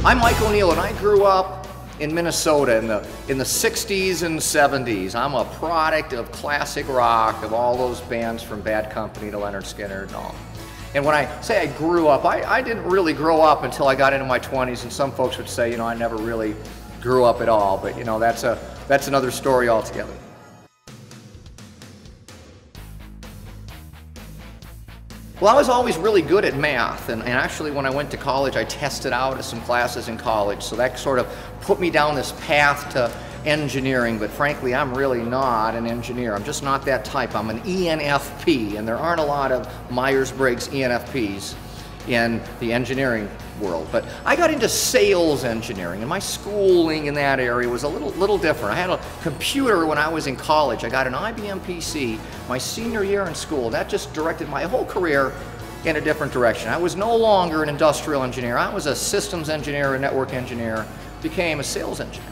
I'm Mike O'Neill, and I grew up in Minnesota in the 60s and 70s. I'm a product of classic rock, of all those bands from Bad Company to Lynyrd Skynyrd and all. And when I say I grew up, I didn't really grow up until I got into my 20s, and some folks would say, you know, I never really grew up at all, but you know, that's another story altogether. Well, I was always really good at math, and actually when I went to college, I tested out of some classes in college, so that sort of put me down this path to engineering, but frankly, I'm really not an engineer. I'm just not that type. I'm an ENFP, and there aren't a lot of Myers-Briggs ENFPs in the engineering world. But I got into sales engineering, and my schooling in that area was a little different. I had a computer when I was in college. I got an IBM PC my senior year in school. That just directed my whole career in a different direction. I was no longer an industrial engineer. I was a systems engineer, a network engineer, became a sales engineer.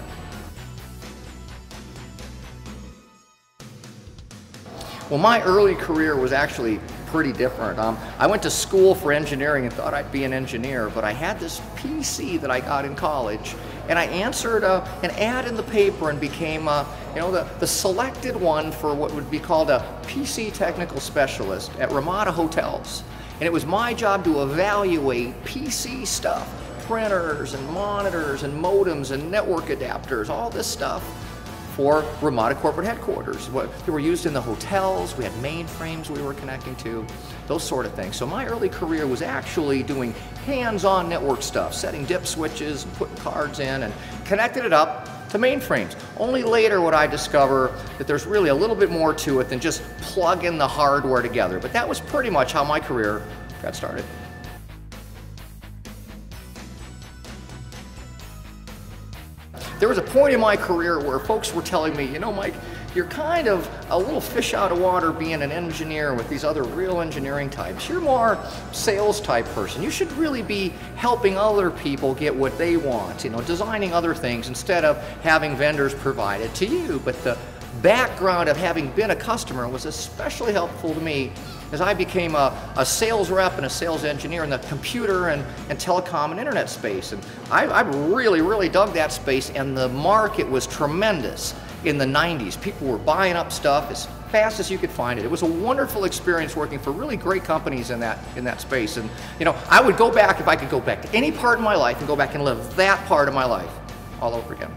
Well, my early career was actually pretty different. I went to school for engineering and thought I'd be an engineer, but I had this PC that I got in college, and I answered an ad in the paper and became you know, the selected one for what would be called a PC technical specialist at Ramada Hotels. And it was my job to evaluate PC stuff, printers and monitors and modems and network adapters, all this stuff, for Ramada corporate headquarters. They were used in the hotels, we had mainframes we were connecting to, those sort of things. So my early career was actually doing hands-on network stuff, setting dip switches, and putting cards in, and connected it up to mainframes. Only later would I discover that there's really a little bit more to it than just plugging the hardware together. But that was pretty much how my career got started. There was a point in my career where folks were telling me, you know, Mike, you're kind of a little fish out of water being an engineer with these other real engineering types. You're more sales type person. You should really be helping other people get what they want, you know, designing other things instead of having vendors provide it to you. But the background of having been a customer was especially helpful to me as I became a sales rep and a sales engineer in the computer and telecom and internet space. And I really dug that space, and the market was tremendous in the 90s. People were buying up stuff as fast as you could find it. It was a wonderful experience working for really great companies in that space. And you know, I would go back, if I could go back to any part of my life and go back and live that part of my life all over again.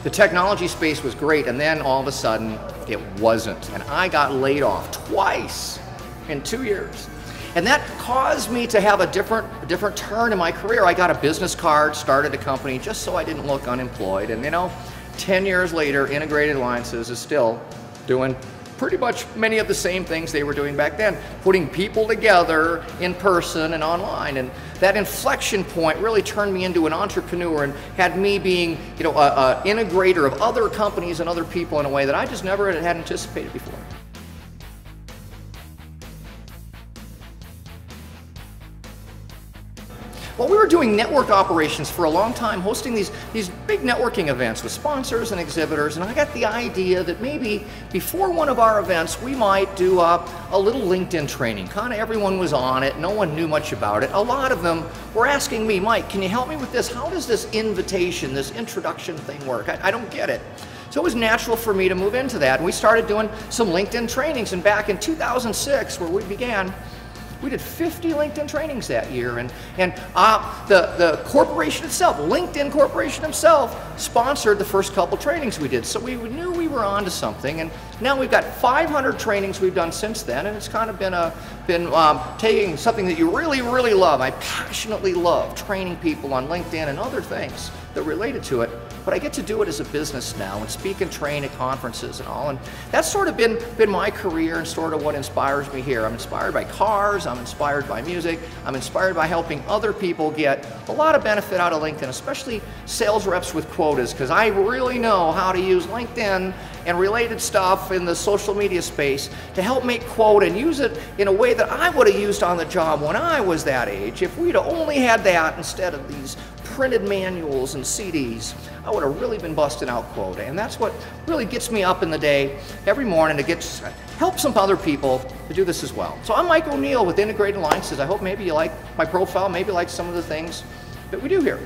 The technology space was great, and then all of a sudden it wasn't. And I got laid off twice in 2 years. And that caused me to have a different turn in my career. I got a business card, started a company just so I didn't look unemployed. And you know, 10 years later, Integrated Alliances is still doing pretty much many of the same things they were doing back then, putting people together in person and online. And that inflection point really turned me into an entrepreneur and had me being, you know, an integrator of other companies and other people in a way that I just never had anticipated before. Well, we were doing network operations for a long time, hosting these big networking events with sponsors and exhibitors, and I got the idea that maybe before one of our events we might do a little LinkedIn training. Kind of everyone was on it, no one knew much about it. A lot of them were asking me, Mike, can you help me with this? How does this invitation, this introduction thing work? I don't get it. So it was natural for me to move into that, and we started doing some LinkedIn trainings, and back in 2006, where we began, we did 50 LinkedIn trainings that year, and the corporation itself, LinkedIn Corporation itself, sponsored the first couple trainings we did. So we knew we were on to something, and now we've got 500 trainings we've done since then, and it's kind of been taking something that you really love. I passionately love training people on LinkedIn and other things that related to it, but I get to do it as a business now and speak and train at conferences and all, and that's sort of been my career and sort of what inspires me here. I'm inspired by cars, I'm inspired by music, I'm inspired by helping other people get a lot of benefit out of LinkedIn, especially sales reps with quotas, because I really know how to use LinkedIn and related stuff in the social media space to help make quota and use it in a way that I would have used on the job when I was that age. If we'd only had that instead of these printed manuals and CDs, I would have really been busting out quota. And that's what really gets me up in the day every morning to help some other people to do this as well. So I'm Mike O'Neill with Integrated Alliances. I hope maybe you like my profile, maybe you like some of the things that we do here.